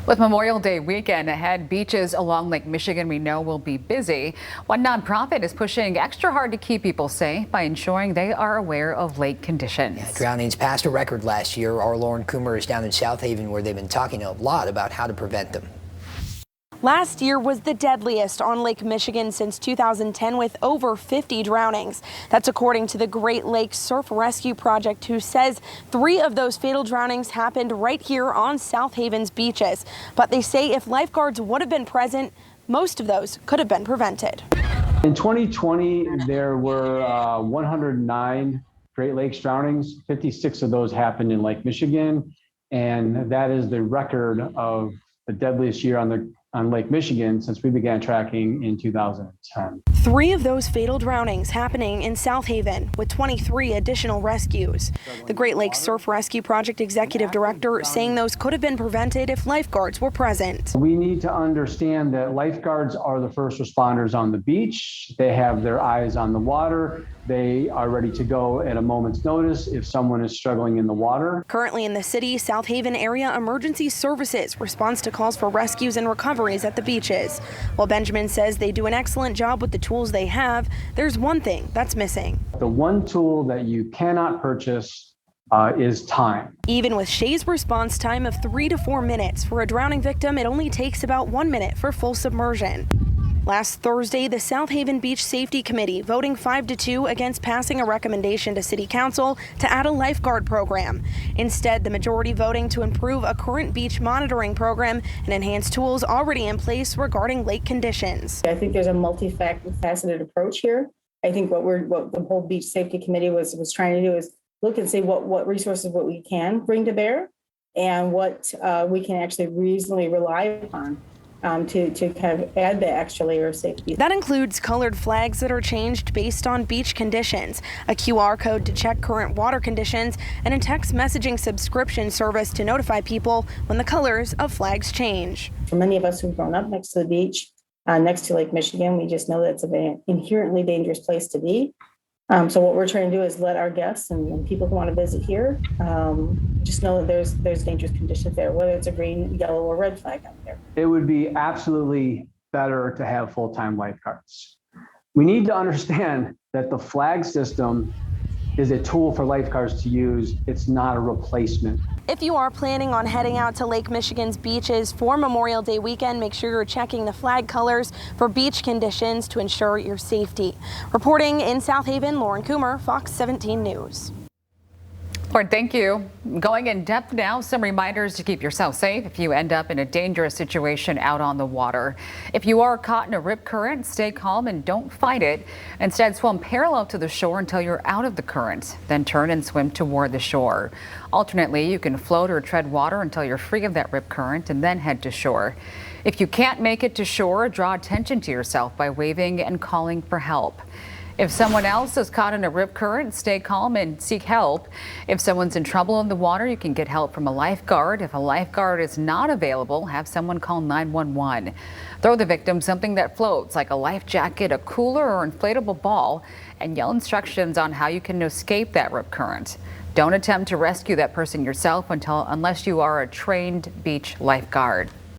With Memorial Day weekend ahead, beaches along Lake Michigan we know will be busy. One nonprofit is pushing extra hard to keep people safe by ensuring they are aware of lake conditions. Yeah, drownings passed a record last year. Our Lauren Coomer is down in South Haven where they've been talking a lot about how to prevent them. Last year was the deadliest on Lake Michigan since 2010 with over 50 drownings. That's according to the Great Lakes Surf Rescue Project, who says 3 of those fatal drownings happened right here on South Haven's beaches. But they say if lifeguards would have been present, most of those could have been prevented. In 2020, there were 109 Great Lakes drownings. 56 of those happened in Lake Michigan, and that is the record of the deadliest year on Lake Michigan since we began tracking in 2010. 3 of those fatal drownings happening in South Haven, with 23 additional rescues. The Great Lakes Surf Rescue Project Executive Director saying those could have been prevented if lifeguards were present. We need to understand that lifeguards are the first responders on the beach. They have their eyes on the water. They are ready to go at a moment's notice if someone is struggling in the water. Currently in the city, South Haven area emergency services responds to calls for rescues and recoveries at the beaches. While Benjamin says they do an excellent job with the tools they have, there's one thing that's missing. The one tool that you cannot purchase is time. Even with Shay's response time of 3 to 4 minutes, for a drowning victim, it only takes about 1 minute for full submersion. Last Thursday, the South Haven Beach Safety Committee voting 5-2 against passing a recommendation to City Council to add a lifeguard program. Instead, the majority voting to improve a current beach monitoring program and enhance tools already in place regarding lake conditions. I think there's a multifaceted approach here. I think what the whole Beach Safety Committee was trying to do is look and see what resources we can bring to bear and what we can actually reasonably rely upon. To kind of add the extra layer of safety. That includes colored flags that are changed based on beach conditions, a QR code to check current water conditions, and a text messaging subscription service to notify people when the colors of flags change. For many of us who've grown up next to the beach, next to Lake Michigan, we just know that it's an inherently dangerous place to be. So what we're trying to do is let our guests and people who want to visit here just know that there's dangerous conditions there, whether it's a green, yellow, or red flag out there. It would be absolutely better to have full-time lifeguards. We need to understand that the flag system is a tool for lifeguards to use. It's not a replacement. If you are planning on heading out to Lake Michigan's beaches for Memorial Day weekend, make sure you're checking the flag colors for beach conditions to ensure your safety. Reporting in South Haven, Lauren Coomer, Fox 17 News. Lauren, thank you. Going in depth now, some reminders to keep yourself safe if you end up in a dangerous situation out on the water. If you are caught in a rip current, stay calm and don't fight it. Instead, swim parallel to the shore until you're out of the current. Then turn and swim toward the shore. Alternately, you can float or tread water until you're free of that rip current and then head to shore. If you can't make it to shore, draw attention to yourself by waving and calling for help. If someone else is caught in a rip current, stay calm and seek help. If someone's in trouble in the water, you can get help from a lifeguard. If a lifeguard is not available, have someone call 911. Throw the victim something that floats, like a life jacket, a cooler, or inflatable ball, and yell instructions on how you can escape that rip current. Don't attempt to rescue that person yourself unless you are a trained beach lifeguard.